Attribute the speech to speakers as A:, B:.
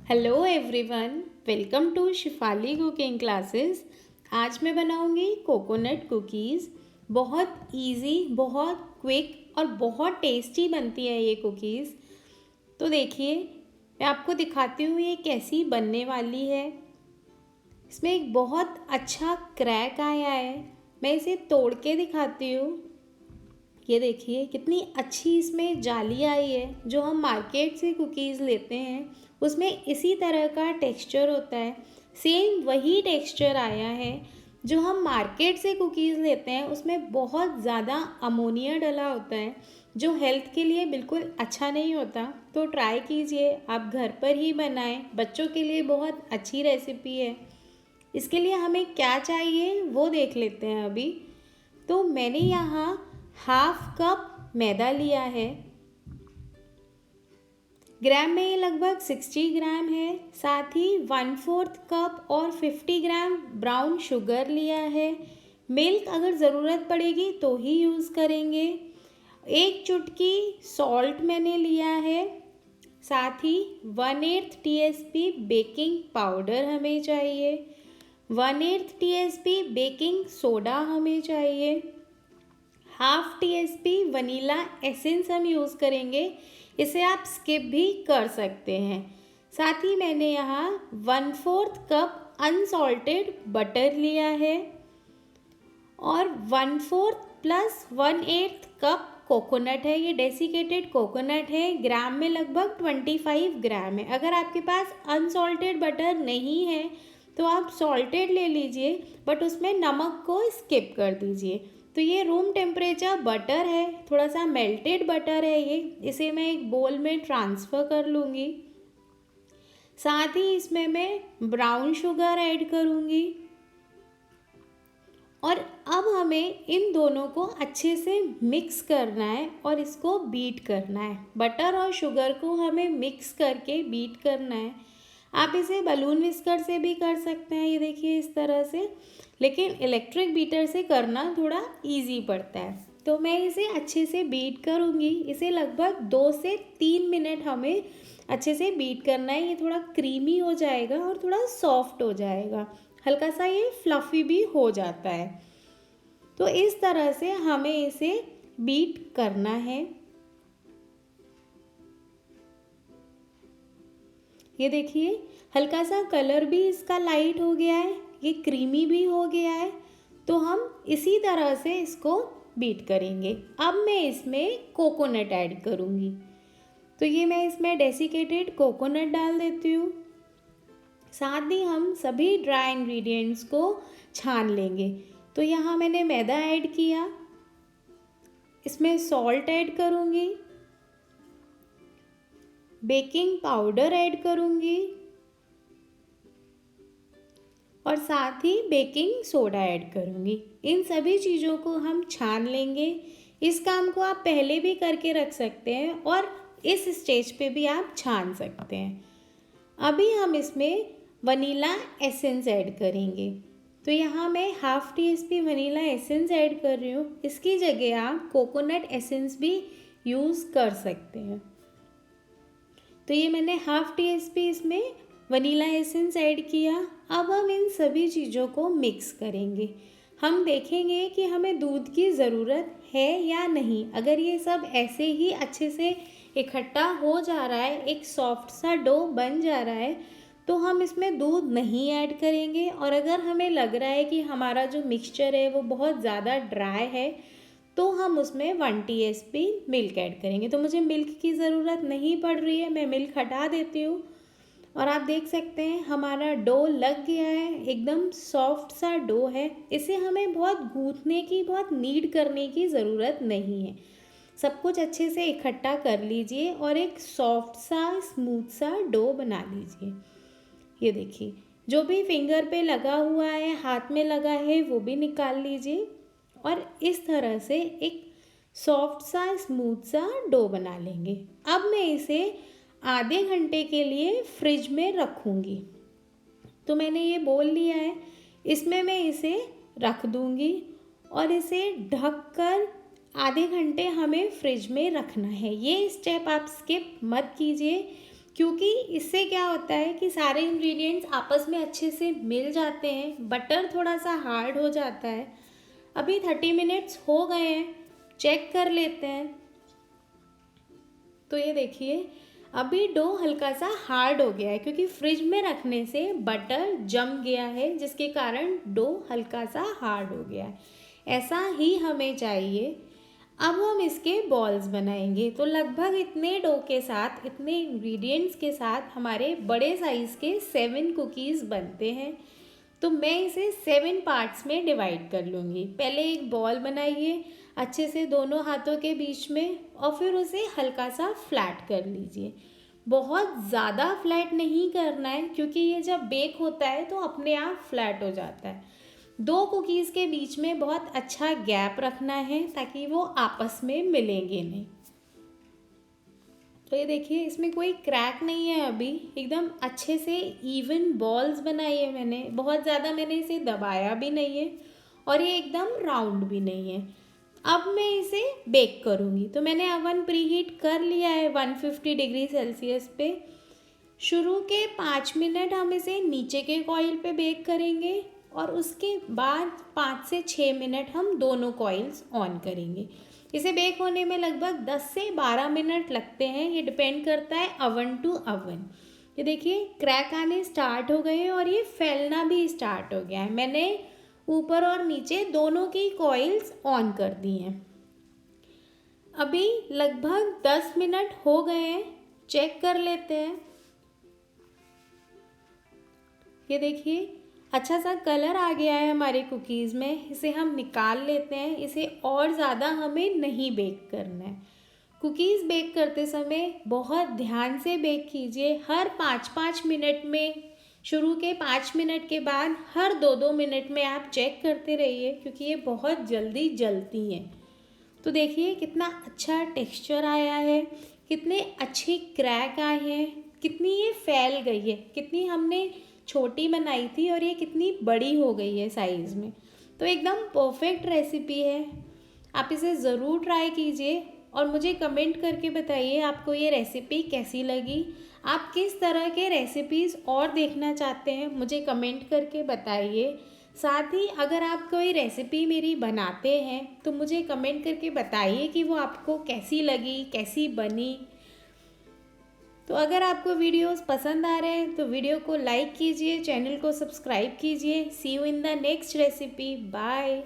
A: Hello everyone, welcome to Shifali cooking classes. आज मैं बनाऊंगी कोकोनट कुकीज़। बहुत इजी, बहुत क्विक और बहुत टेस्टी बनती है ये कुकीज़। तो देखिए, मैं आपको दिखाती हूँ ये कैसी बनने वाली है। इसमें एक बहुत अच्छा क्रैक आया है। मैं इसे तोड़ के दिखाती हूँ। ये देखिए कितनी अच्छी इसमें जाली आई है। जो हम मार्केट से कुकीज़ लेते हैं उसमें इसी तरह का टेक्सचर होता है। सेम वही टेक्सचर आया है। जो हम मार्केट से कुकीज़ लेते हैं उसमें बहुत ज़्यादा अमोनिया डला होता है, जो हेल्थ के लिए बिल्कुल अच्छा नहीं होता। तो ट्राई कीजिए, आप घर पर ही बनाएं। बच्चों के लिए बहुत अच्छी रेसिपी है। इसके लिए हमें क्या चाहिए वो देख लेते हैं अभी। तो मैंने यहाँ हाफ कप मैदा लिया है। ग्राम में ये लगभग 60 ग्राम है। साथ ही 1/4 कप और 50 ग्राम ब्राउन शुगर लिया है। मिल्क अगर ज़रूरत पड़ेगी तो ही यूज़ करेंगे। एक चुटकी सॉल्ट मैंने लिया है। साथ ही 1/8 टीएसपी बेकिंग पाउडर हमें चाहिए। 1/8 टीएसपी बेकिंग सोडा हमें चाहिए। हाफ टीएसपी वनीला एसेंस हम यूज़ करेंगे। इसे आप स्किप भी कर सकते हैं। साथ ही मैंने यहाँ 1/4 कप अनसॉल्टेड बटर लिया है और 1/4 प्लस 1/8 कप कोकोनट है। ये डेसिकेटेड कोकोनट है। ग्राम में लगभग 25 ग्राम है। अगर आपके पास अनसॉल्टेड बटर नहीं है तो आप सॉल्टेड ले लीजिए, बट उसमें नमक को स्किप कर दीजिए। तो ये रूम टेम्परेचर बटर है, थोड़ा सा मेल्टेड बटर है ये। इसे मैं एक बोल में ट्रांसफ़र कर लूँगी। साथ ही इसमें मैं ब्राउन शुगर ऐड करूँगी और अब हमें इन दोनों को अच्छे से मिक्स करना है और इसको बीट करना है। बटर और शुगर को हमें मिक्स करके बीट करना है। आप इसे बलून विस्कर से भी कर सकते हैं, ये देखिए इस तरह से। लेकिन इलेक्ट्रिक बीटर से करना थोड़ा इजी पड़ता है। तो मैं इसे अच्छे से बीट करूँगी। इसे लगभग 2 से 3 मिनट हमें अच्छे से बीट करना है। ये थोड़ा क्रीमी हो जाएगा और थोड़ा सॉफ्ट हो जाएगा। हल्का सा ये फ्लफ़ी भी हो जाता है। तो इस तरह से हमें इसे बीट करना है। ये देखिए हल्का सा कलर भी इसका लाइट हो गया है, ये क्रीमी भी हो गया है। तो हम इसी तरह से इसको बीट करेंगे। अब मैं इसमें कोकोनट ऐड करूँगी। तो ये मैं इसमें डेसिकेटेड कोकोनट डाल देती हूँ। साथ ही हम सभी ड्राई इंग्रेडिएंट्स को छान लेंगे। तो यहाँ मैंने मैदा ऐड किया, इसमें सॉल्ट ऐड करूँगी, बेकिंग पाउडर ऐड करूँगी और साथ ही बेकिंग सोडा ऐड करूँगी। इन सभी चीज़ों को हम छान लेंगे। इस काम को आप पहले भी करके रख सकते हैं और इस स्टेज पे भी आप छान सकते हैं। अभी हम इसमें वनीला एसेंस ऐड करेंगे। तो यहाँ मैं half teaspoon vanilla essence add कर रही हूँ। इसकी जगह आप कोकोनट एसेंस भी यूज़ कर सकते हैं। तो ये मैंने हाफ टीस्पून इसमें वनीला एसेंस ऐड किया। अब हम इन सभी चीज़ों को मिक्स करेंगे। हम देखेंगे कि हमें दूध की ज़रूरत है या नहीं। अगर ये सब ऐसे ही अच्छे से इकट्ठा हो जा रहा है, एक सॉफ्ट सा डो बन जा रहा है, तो हम इसमें दूध नहीं ऐड करेंगे। और अगर हमें लग रहा है कि हमारा जो मिक्सचर है वो बहुत ज़्यादा ड्राई है, तो हम उसमें 1 टीस्पून मिल्क ऐड करेंगे। तो मुझे मिल्क की ज़रूरत नहीं पड़ रही है, मैं मिल्क हटा देती हूँ। और आप देख सकते हैं हमारा डो लग गया है, एकदम सॉफ्ट सा डो है। इसे हमें बहुत गूँथने की, बहुत नीड करने की ज़रूरत नहीं है। सब कुछ अच्छे से इकट्ठा कर लीजिए और एक सॉफ्ट सा, स्मूथ सा डो बना लीजिए। ये देखिए, जो भी फिंगर पे लगा हुआ है, हाथ में लगा है, वो भी निकाल लीजिए और इस तरह से एक सॉफ्ट सा, स्मूथ सा डो बना लेंगे। अब मैं इसे आधे घंटे के लिए फ्रिज में रखूँगी। तो मैंने ये बोल लिया है, इसमें मैं इसे रख दूँगी और इसे ढककर आधे घंटे हमें फ्रिज में रखना है। ये स्टेप आप स्किप मत कीजिए, क्योंकि इससे क्या होता है कि सारे इंग्रेडिएंट्स आपस में अच्छे से मिल जाते हैं, बटर थोड़ा सा हार्ड हो जाता है। अभी 30 मिनट्स हो गए हैं, चेक कर लेते हैं। तो ये देखिए अभी डो हल्का सा हार्ड हो गया है, क्योंकि फ्रिज में रखने से बटर जम गया है, जिसके कारण डो हल्का सा हार्ड हो गया है। ऐसा ही हमें चाहिए। अब हम इसके बॉल्स बनाएंगे। तो लगभग इतने डो के साथ, इतने इंग्रेडिएंट्स के साथ हमारे बड़े साइज़ के 7 कुकीज़ बनते हैं। तो मैं इसे 7 पार्ट्स में डिवाइड कर लूँगी। पहले एक बॉल बनाइए अच्छे से दोनों हाथों के बीच में, और फिर उसे हल्का सा फ्लैट कर लीजिए। बहुत ज़्यादा फ्लैट नहीं करना है, क्योंकि ये जब बेक होता है तो अपने आप फ्लैट हो जाता है। 2 कुकीज़ के बीच में बहुत अच्छा गैप रखना है, ताकि वो आपस में मिलेंगे नहीं। तो ये देखिए इसमें कोई क्रैक नहीं है, अभी एकदम अच्छे से इवन बॉल्स बनाई है मैंने। बहुत ज़्यादा मैंने इसे दबाया भी नहीं है, और ये एकदम राउंड भी नहीं है। अब मैं इसे बेक करूँगी। तो मैंने अवन प्रीहीट कर लिया है 150 डिग्री सेल्सियस पे। शुरू के 5 मिनट हम इसे नीचे के कॉइल पे बेक करेंगे, और उसके बाद 5 से 6 मिनट हम दोनों कॉइल्स ऑन करेंगे। इसे बेक होने में लगभग 10 से 12 मिनट लगते हैं, ये डिपेंड करता है अवन टू अवन। ये देखिए क्रैक आने स्टार्ट हो गए हैं, और ये फैलना भी स्टार्ट हो गया है। मैंने ऊपर और नीचे दोनों की कॉइल्स ऑन कर दी हैं। अभी लगभग 10 मिनट हो गए हैं, चेक कर लेते हैं। ये देखिए अच्छा सा कलर आ गया है हमारे कुकीज़ में। इसे हम निकाल लेते हैं। इसे और ज़्यादा हमें नहीं बेक करना है। कुकीज़ बेक करते समय बहुत ध्यान से बेक कीजिए। हर 5-5 मिनट में, शुरू के 5 मिनट के बाद हर 2-2 मिनट में आप चेक करते रहिए, क्योंकि ये बहुत जल्दी जलती हैं। तो देखिए कितना अच्छा टेक्सचर आया है, कितने अच्छे क्रैक आए हैं, कितनी ये फैल गई है, कितनी हमने छोटी बनाई थी और ये कितनी बड़ी हो गई है साइज़ में। तो एकदम परफेक्ट रेसिपी है। आप इसे ज़रूर ट्राई कीजिए, और मुझे कमेंट करके बताइए आपको ये रेसिपी कैसी लगी। आप किस तरह के रेसिपीज़ और देखना चाहते हैं, मुझे कमेंट करके बताइए। साथ ही अगर आप कोई रेसिपी मेरी बनाते हैं तो मुझे कमेंट करके बताइए कि वो आपको कैसी लगी, कैसी बनी। तो अगर आपको वीडियोस पसंद आ रहे हैं तो वीडियो को लाइक कीजिए, चैनल को सब्सक्राइब कीजिए। See you in the next recipe. Bye.